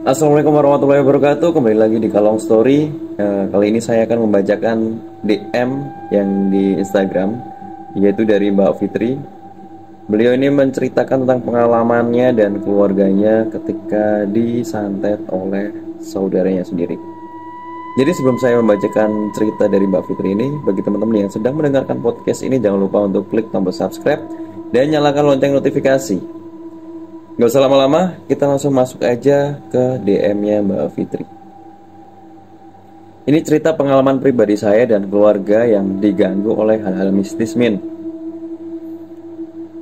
Assalamualaikum warahmatullahi wabarakatuh. Kembali lagi di Kalong Story. Kali ini saya akan membacakan DM yang di Instagram, yaitu dari Mbak Fitri. Beliau ini menceritakan tentang pengalamannya dan keluarganya ketika disantet oleh saudaranya sendiri. Jadi sebelum saya membacakan cerita dari Mbak Fitri ini, bagi teman-teman yang sedang mendengarkan podcast ini, jangan lupa untuk klik tombol subscribe dan nyalakan lonceng notifikasi. Gak usah lama-lama, kita langsung masuk aja ke DM-nya Mbak Fitri. Ini cerita pengalaman pribadi saya dan keluarga yang diganggu oleh hal-hal mistis, Min.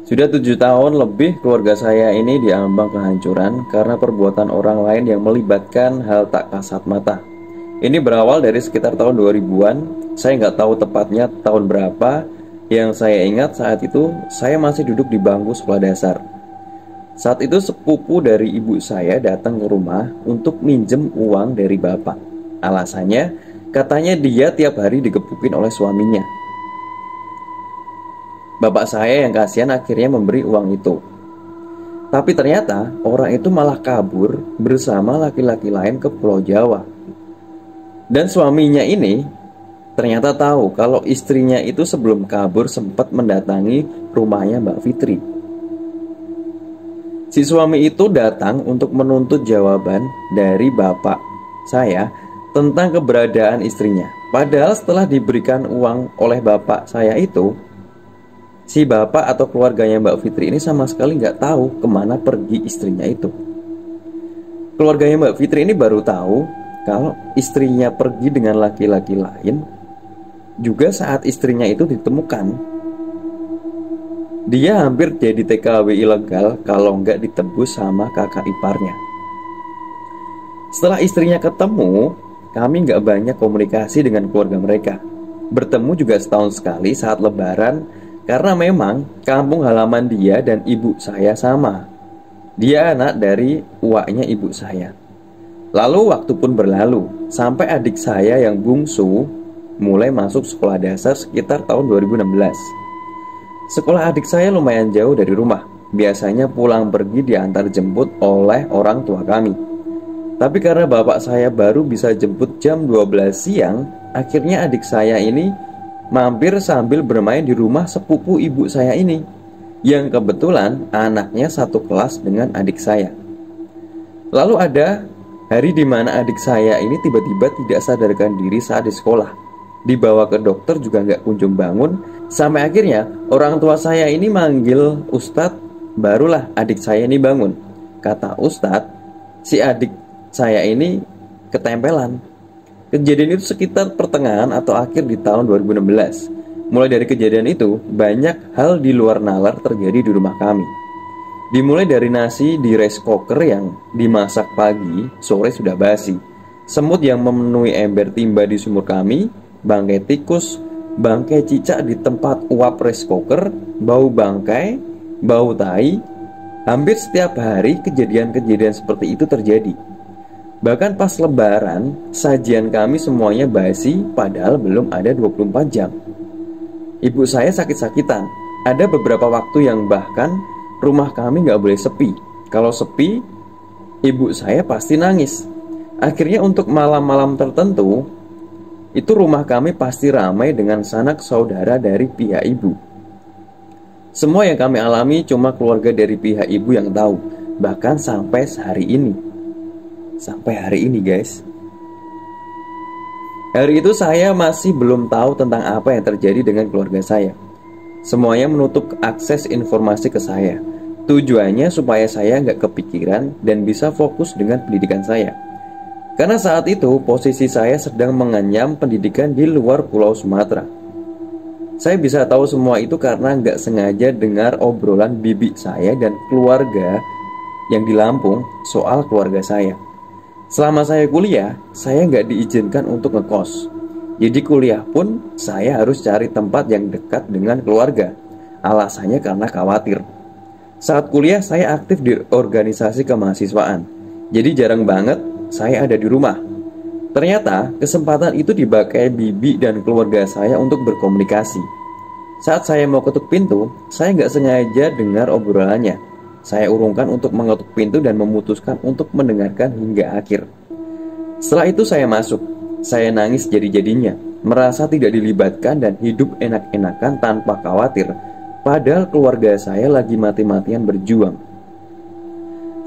Sudah 7 tahun lebih keluarga saya ini diambang kehancuran karena perbuatan orang lain yang melibatkan hal tak kasat mata. Ini berawal dari sekitar tahun 2000-an. Saya nggak tahu tepatnya tahun berapa. Yang saya ingat saat itu saya masih duduk di bangku sekolah dasar. Saat itu sepupu dari ibu saya datang ke rumah untuk minjem uang dari bapak. Alasannya, katanya dia tiap hari digebukin oleh suaminya. Bapak saya yang kasihan akhirnya memberi uang itu. Tapi ternyata orang itu malah kabur bersama laki-laki lain ke Pulau Jawa. Dan suaminya ini ternyata tahu kalau istrinya itu sebelum kabur sempat mendatangi rumahnya Mbak Fitri. Si suami itu datang untuk menuntut jawaban dari bapak saya tentang keberadaan istrinya. Padahal setelah diberikan uang oleh bapak saya itu, si bapak atau keluarganya Mbak Fitri ini sama sekali nggak tahu kemana pergi istrinya itu. Keluarganya Mbak Fitri ini baru tahu kalau istrinya pergi dengan laki-laki lain juga saat istrinya itu ditemukan. Dia hampir jadi TKW ilegal kalau nggak ditebus sama kakak iparnya. Setelah istrinya ketemu, kami nggak banyak komunikasi dengan keluarga mereka. Bertemu juga setahun sekali saat lebaran, karena memang kampung halaman dia dan ibu saya sama. Dia anak dari uaknya ibu saya. Lalu waktu pun berlalu, sampai adik saya yang bungsu mulai masuk sekolah dasar sekitar tahun 2016. Sekolah adik saya lumayan jauh dari rumah. Biasanya pulang pergi diantar jemput oleh orang tua kami. Tapi karena bapak saya baru bisa jemput jam 12 siang, akhirnya adik saya ini mampir sambil bermain di rumah sepupu ibu saya ini, yang kebetulan anaknya satu kelas dengan adik saya. Lalu ada hari di mana adik saya ini tiba-tiba tidak sadarkan diri saat di sekolah. Dibawa ke dokter juga nggak kunjung bangun. Sampai akhirnya orang tua saya ini manggil Ustadz. Barulah adik saya ini bangun. Kata Ustadz, si adik saya ini ketempelan. Kejadian itu sekitar pertengahan atau akhir di tahun 2016. Mulai dari kejadian itu, banyak hal di luar nalar terjadi di rumah kami. Dimulai dari nasi di rice cooker yang dimasak pagi, sore sudah basi. Semut yang memenuhi ember timba di sumur kami, bangkai tikus, bangkai cicak di tempat uap rice cooker, bau bangkai, bau tai. Hampir setiap hari kejadian-kejadian seperti itu terjadi. Bahkan pas lebaran, sajian kami semuanya basi padahal belum ada 24 jam. Ibu saya sakit-sakitan. Ada beberapa waktu yang bahkan rumah kami gak boleh sepi. Kalau sepi, ibu saya pasti nangis. Akhirnya untuk malam-malam tertentu, itu rumah kami pasti ramai dengan sanak saudara dari pihak ibu. Semua yang kami alami cuma keluarga dari pihak ibu yang tahu. Bahkan sampai hari ini. Sampai hari ini guys. Hari itu saya masih belum tahu tentang apa yang terjadi dengan keluarga saya. Semuanya menutup akses informasi ke saya. Tujuannya supaya saya nggak kepikiran dan bisa fokus dengan pendidikan saya. Karena saat itu posisi saya sedang mengenyam pendidikan di luar Pulau Sumatera. Saya bisa tahu semua itu karena nggak sengaja dengar obrolan bibi saya dan keluarga yang di Lampung soal keluarga saya. Selama saya kuliah, saya nggak diizinkan untuk ngekos. Jadi kuliah pun saya harus cari tempat yang dekat dengan keluarga. Alasannya karena khawatir. Saat kuliah saya aktif di organisasi kemahasiswaan. Jadi jarang banget saya ada di rumah. Ternyata kesempatan itu dipakai bibi dan keluarga saya untuk berkomunikasi. Saat saya mau ketuk pintu, saya nggak sengaja dengar obrolannya. saya urungkan untuk mengetuk pintu dan memutuskan untuk mendengarkan hingga akhir. Setelah itu saya masuk. Saya nangis jadi-jadinya, merasa tidak dilibatkan dan hidup enak-enakan tanpa khawatir. Padahal keluarga saya lagi mati-matian berjuang.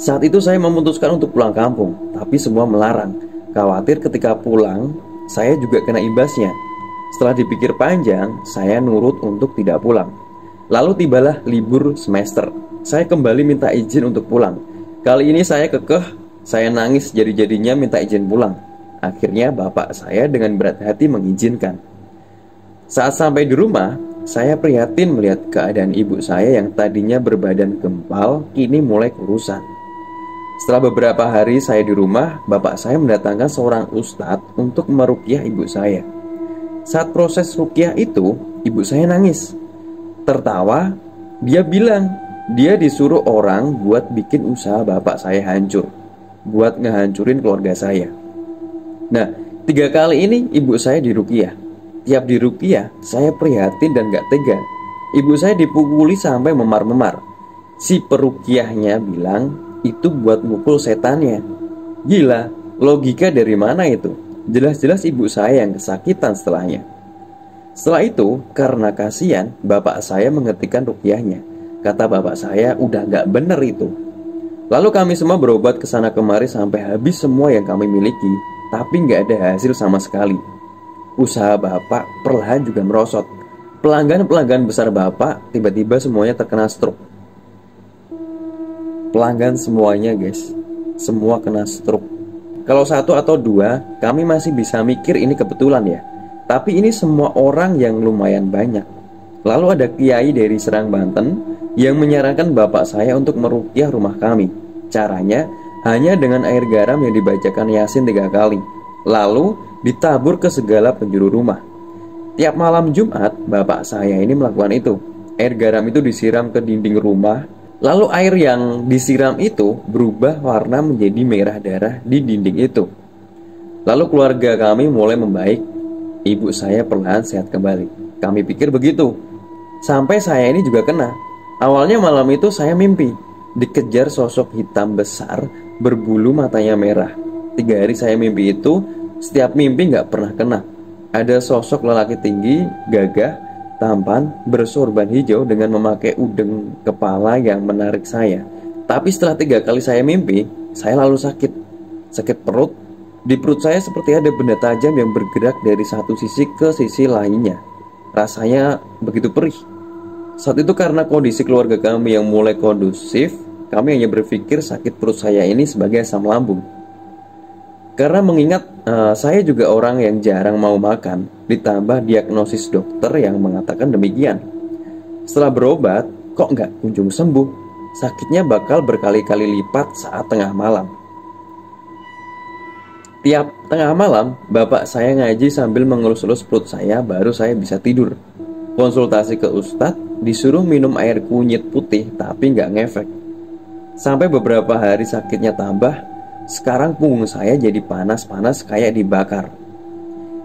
Saat itu saya memutuskan untuk pulang kampung, tapi semua melarang. Khawatir ketika pulang, saya juga kena imbasnya. Setelah dipikir panjang, saya nurut untuk tidak pulang. Lalu tibalah libur semester. Saya kembali minta izin untuk pulang. Kali ini saya kekeh, saya nangis jadi-jadinya minta izin pulang. Akhirnya bapak saya dengan berat hati mengizinkan. Saat sampai di rumah, saya prihatin melihat keadaan ibu saya yang tadinya berbadan gempal, kini mulai kurusan. Setelah beberapa hari saya di rumah, bapak saya mendatangkan seorang ustadz untuk meruqyah ibu saya. Saat proses ruqyah itu, ibu saya nangis. Tertawa, dia bilang dia disuruh orang buat bikin usaha bapak saya hancur, buat ngehancurin keluarga saya. Nah, 3 kali ini ibu saya diruqyah. Tiap diruqyah, saya prihatin dan gak tega. Ibu saya dipukuli sampai memar-memar. Si peruqyahnya bilang itu buat mukul setannya. Gila, logika dari mana itu? Jelas-jelas ibu saya yang kesakitan setelahnya. Setelah itu, karena kasihan, bapak saya menghentikan ruqyahnya. Kata bapak saya, udah gak bener itu. Lalu kami semua berobat ke sana kemari sampai habis semua yang kami miliki, tapi nggak ada hasil sama sekali. Usaha bapak perlahan juga merosot. Pelanggan-pelanggan besar bapak tiba-tiba semuanya terkena stroke. Pelanggan semuanya guys, semua kena stroke. Kalau 1 atau 2, kami masih bisa mikir ini kebetulan ya. Tapi ini semua orang yang lumayan banyak. Lalu ada kiai dari Serang, Banten yang menyarankan bapak saya untuk meruqyah rumah kami. Caranya hanya dengan air garam yang dibacakan Yasin 3 kali, lalu ditabur ke segala penjuru rumah. Tiap malam Jumat, bapak saya ini melakukan itu. Air garam itu disiram ke dinding rumah, lalu air yang disiram itu berubah warna menjadi merah darah di dinding itu. Lalu keluarga kami mulai membaik. Ibu saya perlahan sehat kembali. Kami pikir begitu. Sampai saya ini juga kena. Awalnya malam itu saya mimpi dikejar sosok hitam besar, berbulu, matanya merah. 3 hari saya mimpi itu, setiap mimpi gak pernah kena. Ada sosok lelaki tinggi, gagah, tampan, bersorban hijau dengan memakai udeng kepala yang menarik saya. Tapi setelah 3 kali saya mimpi, saya lalu sakit. Sakit perut. Di perut saya seperti ada benda tajam yang bergerak dari satu sisi ke sisi lainnya. Rasanya begitu perih. Saat itu karena kondisi keluarga kami yang mulai kondusif, kami hanya berpikir sakit perut saya ini sebagai asam lambung. Karena mengingat saya juga orang yang jarang mau makan, ditambah diagnosis dokter yang mengatakan demikian. Setelah berobat, kok nggak kunjung sembuh. Sakitnya bakal berkali-kali lipat saat tengah malam. Tiap tengah malam, bapak saya ngaji sambil mengelus-elus perut saya, baru saya bisa tidur. Konsultasi ke ustadz, disuruh minum air kunyit putih, tapi nggak ngefek. Sampai beberapa hari sakitnya tambah. Sekarang punggung saya jadi panas-panas kayak dibakar.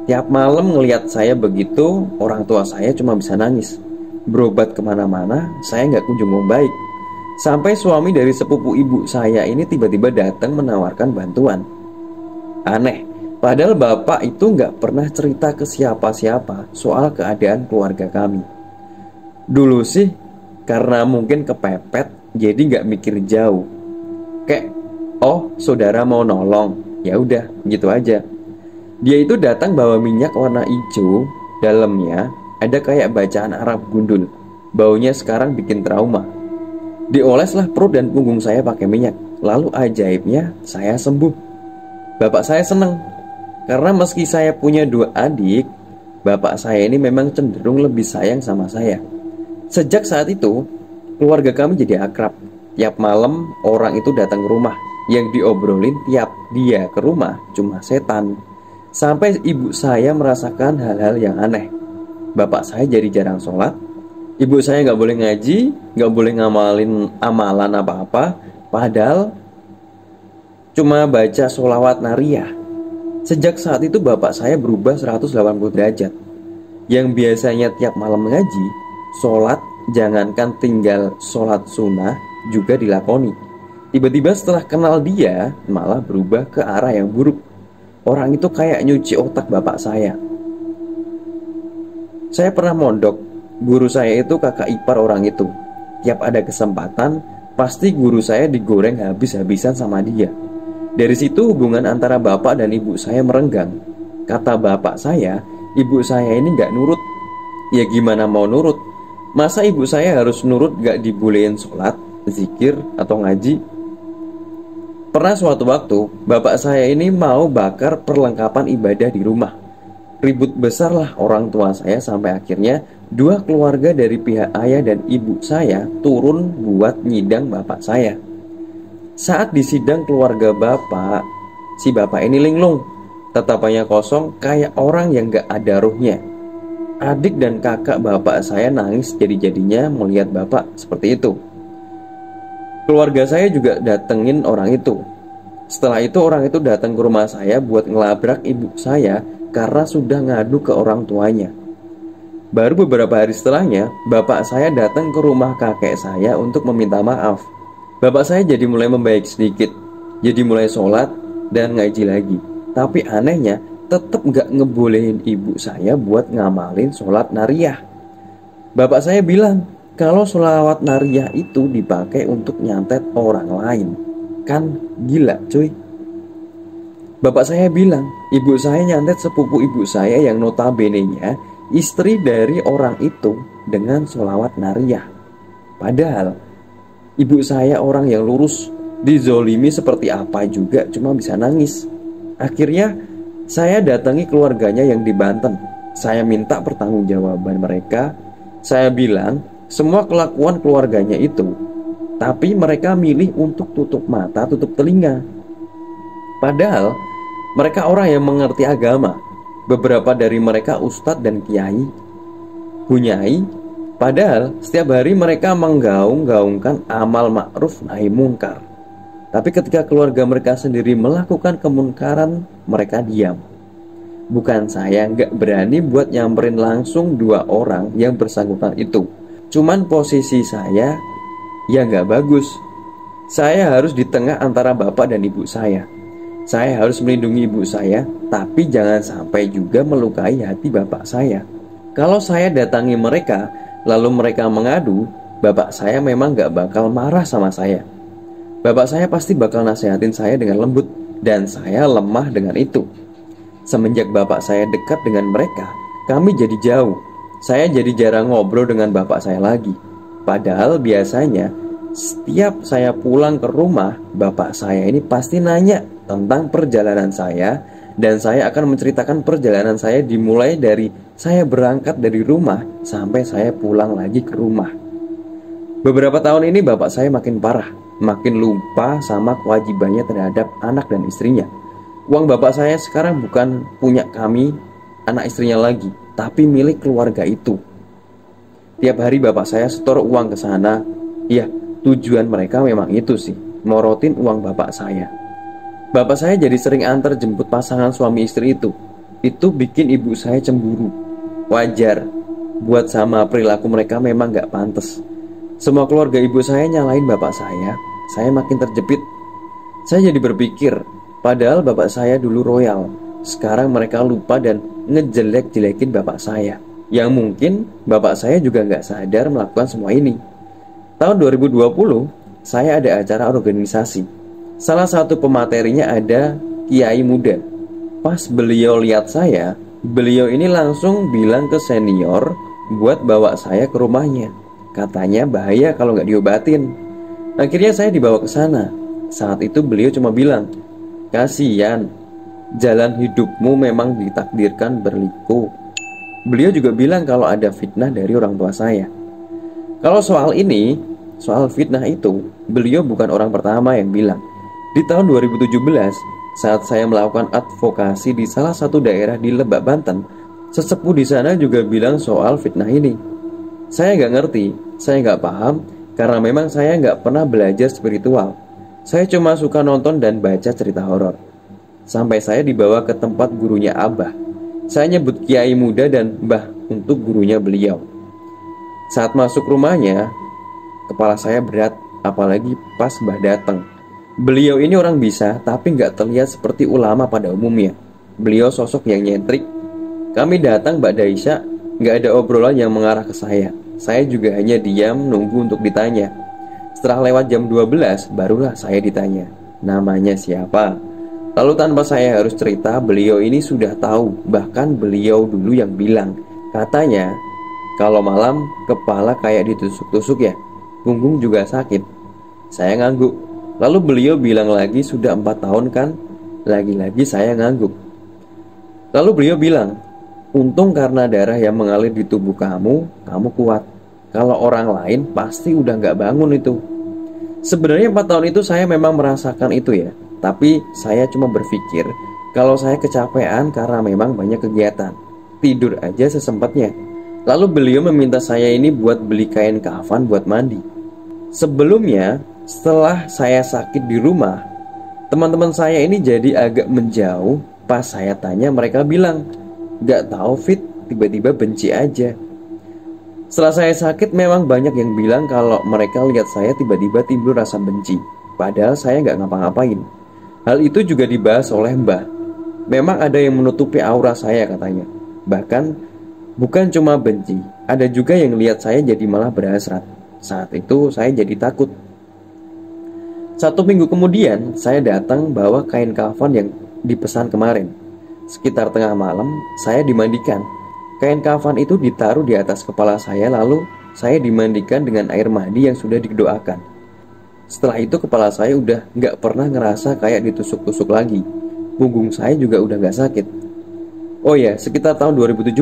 Tiap malam ngelihat saya begitu, orang tua saya cuma bisa nangis. Berobat kemana-mana, saya nggak kunjung membaik. Sampai suami dari sepupu ibu saya ini tiba-tiba datang menawarkan bantuan. Aneh, padahal bapak itu nggak pernah cerita ke siapa-siapa soal keadaan keluarga kami. Dulu sih, karena mungkin kepepet, jadi nggak mikir jauh. Kayak, oh saudara mau nolong, ya udah gitu aja. Dia itu datang bawa minyak warna hijau, dalamnya ada kayak bacaan Arab gundul. Baunya sekarang bikin trauma. Dioleslah perut dan punggung saya pakai minyak. Lalu ajaibnya saya sembuh. Bapak saya senang, karena meski saya punya 2 adik, bapak saya ini memang cenderung lebih sayang sama saya. Sejak saat itu, keluarga kami jadi akrab. Tiap malam orang itu datang ke rumah. Yang diobrolin tiap dia ke rumah cuma setan. Sampai ibu saya merasakan hal-hal yang aneh. Bapak saya jadi jarang sholat. Ibu saya gak boleh ngaji, gak boleh ngamalin amalan apa-apa. Padahal cuma baca sholawat nariyah. Sejak saat itu bapak saya berubah 180 derajat. Yang biasanya tiap malam ngaji, sholat, jangankan tinggal sholat sunnah, juga dilakoni. Tiba-tiba setelah kenal dia, malah berubah ke arah yang buruk. Orang itu kayak nyuci otak bapak saya. Saya pernah mondok, guru saya itu kakak ipar orang itu. Tiap ada kesempatan, pasti guru saya digoreng habis-habisan sama dia. Dari situ hubungan antara bapak dan ibu saya merenggang. Kata bapak saya, ibu saya ini gak nurut. Ya gimana mau nurut? Masa ibu saya harus nurut gak dibolehin sholat, zikir, atau ngaji? Pernah suatu waktu, bapak saya ini mau bakar perlengkapan ibadah di rumah. Ribut besarlah orang tua saya sampai akhirnya dua keluarga dari pihak ayah dan ibu saya turun buat nyidang bapak saya. Saat di sidang keluarga bapak, si bapak ini linglung, tatapannya kosong kayak orang yang gak ada ruhnya. Adik dan kakak bapak saya nangis jadi-jadinya melihat bapak seperti itu. Keluarga saya juga datengin orang itu. Setelah itu orang itu datang ke rumah saya buat ngelabrak ibu saya karena sudah ngadu ke orang tuanya. Baru beberapa hari setelahnya, bapak saya datang ke rumah kakek saya untuk meminta maaf. Bapak saya jadi mulai membaik sedikit, jadi mulai sholat dan ngaji lagi. Tapi anehnya, tetap gak ngebolehin ibu saya buat ngamalin sholat nariyah. Bapak saya bilang, kalau sholawat nariyah itu dipakai untuk nyantet orang lain. Kan gila cuy. Bapak saya bilang, ibu saya nyantet sepupu ibu saya yang notabene-nya istri dari orang itu dengan sholawat nariyah. Padahal ibu saya orang yang lurus, dizolimi seperti apa juga cuma bisa nangis. Akhirnya saya datangi keluarganya yang di Banten. Saya minta pertanggungjawaban mereka. Saya bilang semua kelakuan keluarganya itu, tapi mereka milih untuk tutup mata, tutup telinga. Padahal mereka orang yang mengerti agama. Beberapa dari mereka ustadz dan kiai, hunyai. Padahal setiap hari mereka menggaung-gaungkan amal ma'ruf nahi mungkar. Tapi ketika keluarga mereka sendiri melakukan kemunkaran, mereka diam. Bukan saya gak berani buat nyamperin langsung dua orang yang bersangkutan itu. Cuman posisi saya ya gak bagus. Saya harus di tengah antara bapak dan ibu saya. Saya harus melindungi ibu saya, tapi jangan sampai juga melukai hati bapak saya. Kalau saya datangi mereka, lalu mereka mengadu, bapak saya memang gak bakal marah sama saya. Bapak saya pasti bakal nasihatin saya dengan lembut, dan saya lemah dengan itu. Semenjak bapak saya dekat dengan mereka, kami jadi jauh. Saya jadi jarang ngobrol dengan bapak saya lagi. Padahal biasanya setiap saya pulang ke rumah, bapak saya ini pasti nanya tentang perjalanan saya, dan saya akan menceritakan perjalanan saya dimulai dari saya berangkat dari rumah sampai saya pulang lagi ke rumah. Beberapa tahun ini bapak saya makin parah, makin lupa sama kewajibannya terhadap anak dan istrinya. Uang bapak saya sekarang bukan punya kami, anak istrinya lagi, tapi milik keluarga itu. Tiap hari bapak saya setor uang ke sana. Ya, tujuan mereka memang itu sih, morotin uang bapak saya. Bapak saya jadi sering antar jemput pasangan suami istri itu. Itu bikin ibu saya cemburu. Wajar, buat sama perilaku mereka memang gak pantas. Semua keluarga ibu saya nyalain bapak saya makin terjepit. Saya jadi berpikir, padahal bapak saya dulu royal. Sekarang mereka lupa dan ngejelek-jelekin bapak saya. Yang mungkin bapak saya juga gak sadar melakukan semua ini. Tahun 2020, saya ada acara organisasi. Salah satu pematerinya ada kiai muda. Pas beliau lihat saya, beliau ini langsung bilang ke senior buat bawa saya ke rumahnya. Katanya bahaya kalau nggak diobatin. Akhirnya saya dibawa ke sana. Saat itu beliau cuma bilang, kasihan, jalan hidupmu memang ditakdirkan berliku. Beliau juga bilang kalau ada fitnah dari orang tua saya. Kalau soal ini, soal fitnah itu, beliau bukan orang pertama yang bilang. Di tahun 2017, saat saya melakukan advokasi di salah satu daerah di Lebak, Banten, sesepuh di sana juga bilang soal fitnah ini. Saya nggak ngerti, saya nggak paham, karena memang saya nggak pernah belajar spiritual. Saya cuma suka nonton dan baca cerita horor. Sampai saya dibawa ke tempat gurunya Abah. Saya nyebut kiai muda dan Mbah untuk gurunya beliau. Saat masuk rumahnya, kepala saya berat, apalagi pas Mbah datang. Beliau ini orang bisa, tapi nggak terlihat seperti ulama pada umumnya. Beliau sosok yang nyentrik. Kami datang Mbak Daisha, nggak ada obrolan yang mengarah ke saya. Saya juga hanya diam nunggu untuk ditanya. Setelah lewat jam 12, barulah saya ditanya, namanya siapa? Lalu tanpa saya harus cerita, beliau ini sudah tahu. Bahkan beliau dulu yang bilang, katanya, kalau malam kepala kayak ditusuk-tusuk ya, punggung juga sakit. Saya ngangguk. Lalu beliau bilang lagi, sudah 4 tahun kan? Lagi-lagi saya ngangguk. Lalu beliau bilang, untung karena darah yang mengalir di tubuh kamu kuat. Kalau orang lain pasti udah gak bangun itu. Sebenarnya 4 tahun itu saya memang merasakan itu ya. Tapi saya cuma berpikir kalau saya kecapean karena memang banyak kegiatan. Tidur aja sesempatnya. Lalu beliau meminta saya ini buat beli kain kafan buat mandi. Sebelumnya, setelah saya sakit di rumah, teman-teman saya ini jadi agak menjauh. Pas saya tanya mereka bilang, gak tahu Fit, tiba-tiba benci aja. Setelah saya sakit memang banyak yang bilang kalau mereka lihat saya tiba-tiba timbul rasa benci. Padahal saya gak ngapa-ngapain. Hal itu juga dibahas oleh Mbah. Memang ada yang menutupi aura saya katanya. Bahkan bukan cuma benci, ada juga yang lihat saya jadi malah berhasrat. Saat itu saya jadi takut. 1 minggu kemudian saya datang bawa kain kafan yang dipesan kemarin. Sekitar tengah malam saya dimandikan. Kain kafan itu ditaruh di atas kepala saya, lalu saya dimandikan dengan air mandi yang sudah didoakan. Setelah itu kepala saya udah gak pernah ngerasa kayak ditusuk-tusuk lagi. Punggung saya juga udah gak sakit. Oh ya, sekitar tahun 2017,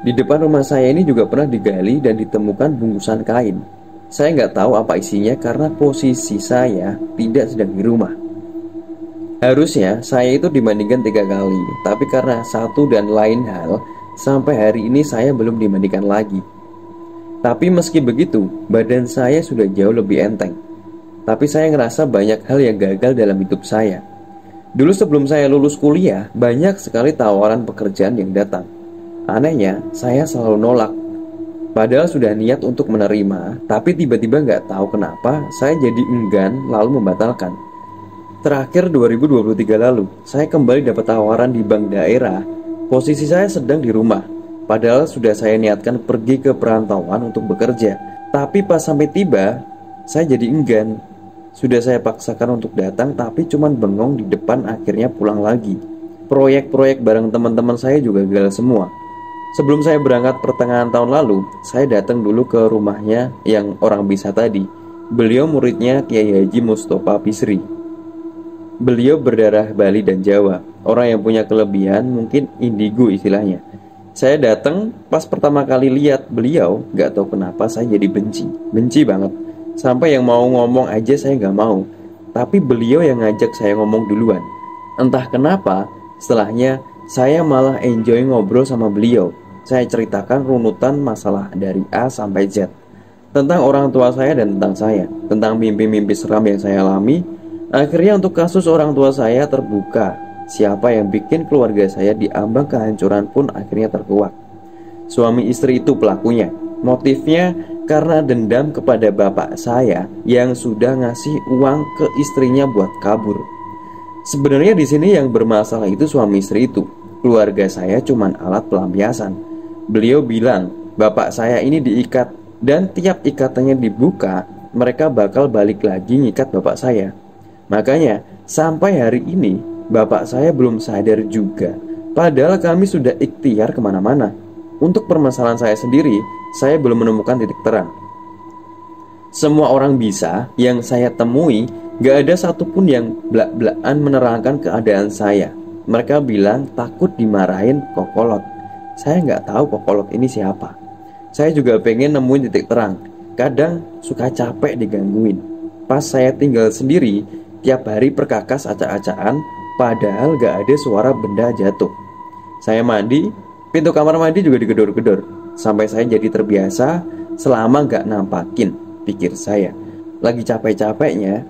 di depan rumah saya ini juga pernah digali dan ditemukan bungkusan kain. Saya gak tahu apa isinya karena posisi saya tidak sedang di rumah. Harusnya saya itu dimandikan 3 kali, tapi karena satu dan lain hal, sampai hari ini saya belum dimandikan lagi. Tapi meski begitu, badan saya sudah jauh lebih enteng. Tapi saya ngerasa banyak hal yang gagal dalam hidup saya. Dulu sebelum saya lulus kuliah, banyak sekali tawaran pekerjaan yang datang. Anehnya, saya selalu nolak. Padahal sudah niat untuk menerima, tapi tiba-tiba nggak tahu kenapa saya jadi enggan lalu membatalkan. Terakhir 2023 lalu, saya kembali dapat tawaran di bank daerah. Posisi saya sedang di rumah. Padahal sudah saya niatkan pergi ke perantauan untuk bekerja. Tapi pas sampai tiba, saya jadi enggan. Sudah saya paksakan untuk datang, tapi cuman bengong di depan, akhirnya pulang lagi. Proyek-proyek bareng teman-teman saya juga gagal semua. Sebelum saya berangkat pertengahan tahun lalu, saya datang dulu ke rumahnya yang orang bisa tadi. Beliau muridnya Kiai Haji Mustofa Bisri. Beliau berdarah Bali dan Jawa. Orang yang punya kelebihan, mungkin indigo istilahnya. Saya datang, pas pertama kali lihat beliau, gak tahu kenapa saya jadi benci banget. Sampai yang mau ngomong aja saya gak mau. Tapi beliau yang ngajak saya ngomong duluan. Entah kenapa, setelahnya saya malah enjoy ngobrol sama beliau. Saya ceritakan runutan masalah dari A sampai Z. Tentang orang tua saya dan tentang saya. Tentang mimpi-mimpi seram yang saya alami. Akhirnya untuk kasus orang tua saya terbuka. Siapa yang bikin keluarga saya diambang kehancuran pun akhirnya terkuak. Suami istri itu pelakunya. Motifnya karena dendam kepada bapak saya yang sudah ngasih uang ke istrinya buat kabur. Sebenarnya di sini yang bermasalah itu suami istri itu. Keluarga saya cuman alat pelampiasan. Beliau bilang bapak saya ini diikat, dan tiap ikatannya dibuka, mereka bakal balik lagi ngikat bapak saya. Makanya sampai hari ini bapak saya belum sadar juga. Padahal kami sudah ikhtiar kemana-mana. Untuk permasalahan saya sendiri, saya belum menemukan titik terang. Semua orang bisa yang saya temui, gak ada satupun yang blak-blakan menerangkan keadaan saya. Mereka bilang takut dimarahin Kokolot. Saya gak tahu Kokolot ini siapa. Saya juga pengen nemuin titik terang. Kadang suka capek digangguin. Pas saya tinggal sendiri, tiap hari perkakas acak-acakan, padahal gak ada suara benda jatuh. Saya mandi, pintu kamar mandi juga digedor-gedor. Sampai saya jadi terbiasa selama gak nampakin, pikir saya. Lagi capek-capeknya,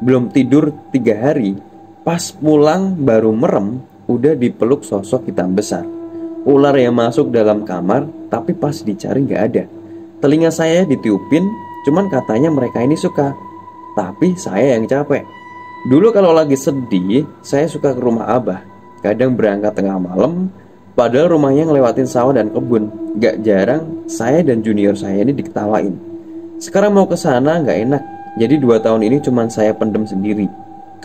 belum tidur 3 hari, pas pulang baru merem, udah dipeluk sosok hitam besar. Ular yang masuk dalam kamar, tapi pas dicari gak ada. Telinga saya ditiupin, cuman katanya mereka ini suka tapi saya yang capek. Dulu kalau lagi sedih, saya suka ke rumah abah. Kadang berangkat tengah malam, padahal rumahnya ngelewatin sawah dan kebun. Gak jarang, saya dan junior saya ini diketawain. Sekarang mau ke sana gak enak, jadi 2 tahun ini cuman saya pendem sendiri.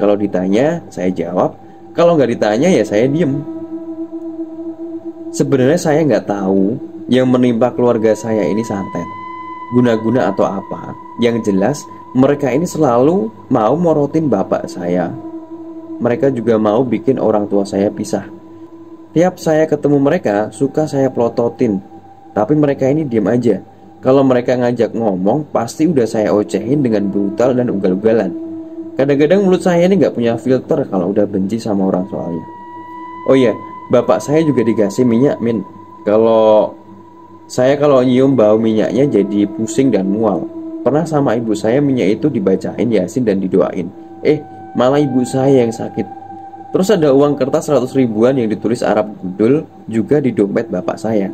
Kalau ditanya, saya jawab. Kalau nggak ditanya, ya saya diem. Sebenarnya saya nggak tahu yang menimpa keluarga saya ini santet, guna-guna atau apa. Yang jelas, mereka ini selalu mau morotin bapak saya. Mereka juga mau bikin orang tua saya pisah. Tiap saya ketemu mereka, suka saya pelototin. Tapi mereka ini diem aja. Kalau mereka ngajak ngomong, pasti udah saya ocehin dengan brutal dan ugal-ugalan. Kadang-kadang mulut saya ini nggak punya filter kalau udah benci sama orang soalnya. Oh iya, bapak saya juga dikasih minyak, Min. Kalau nyium bau minyaknya jadi pusing dan mual. Pernah sama ibu saya minyak itu dibacain Yasin dan didoain. Malah ibu saya yang sakit. Terus ada uang kertas 100 ribuan yang ditulis Arab Gundul juga di dompet bapak saya.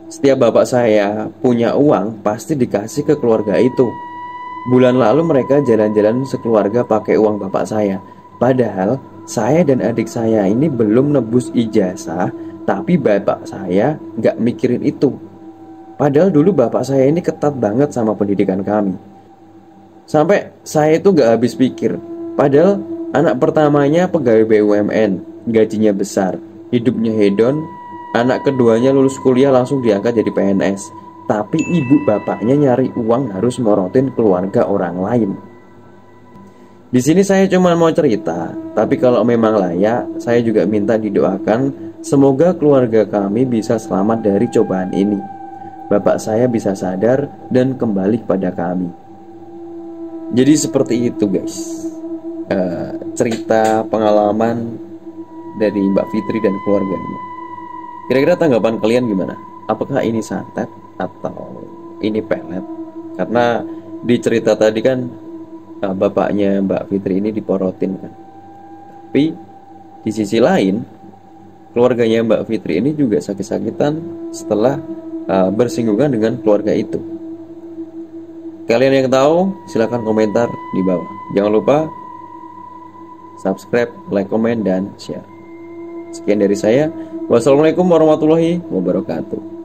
Setiap bapak saya punya uang pasti dikasih ke keluarga itu. Bulan lalu mereka jalan-jalan sekeluarga pakai uang bapak saya. Padahal saya dan adik saya ini belum nebus ijazah, tapi bapak saya nggak mikirin itu. Padahal dulu bapak saya ini ketat banget sama pendidikan kami. Sampai saya itu nggak habis pikir. Padahal anak pertamanya pegawai BUMN, gajinya besar, hidupnya hedon. Anak keduanya lulus kuliah langsung diangkat jadi PNS. Tapi ibu bapaknya nyari uang harus morotin keluarga orang lain. Di sini saya cuma mau cerita, tapi kalau memang layak, saya juga minta didoakan semoga keluarga kami bisa selamat dari cobaan ini. Bapak saya bisa sadar dan kembali pada kami. Jadi seperti itu guys, cerita pengalaman dari Mbak Fitri dan keluarganya. Kira-kira tanggapan kalian gimana? Apakah ini santet atau ini pelet? Karena di cerita tadi kan bapaknya Mbak Fitri ini diporotin kan. Tapi di sisi lain, keluarganya Mbak Fitri ini juga sakit-sakitan setelah bersinggungan dengan keluarga itu. Kalian yang tahu silahkan komentar di bawah. Jangan lupa subscribe, like, komen, dan share. Sekian dari saya. Wassalamualaikum warahmatullahi wabarakatuh.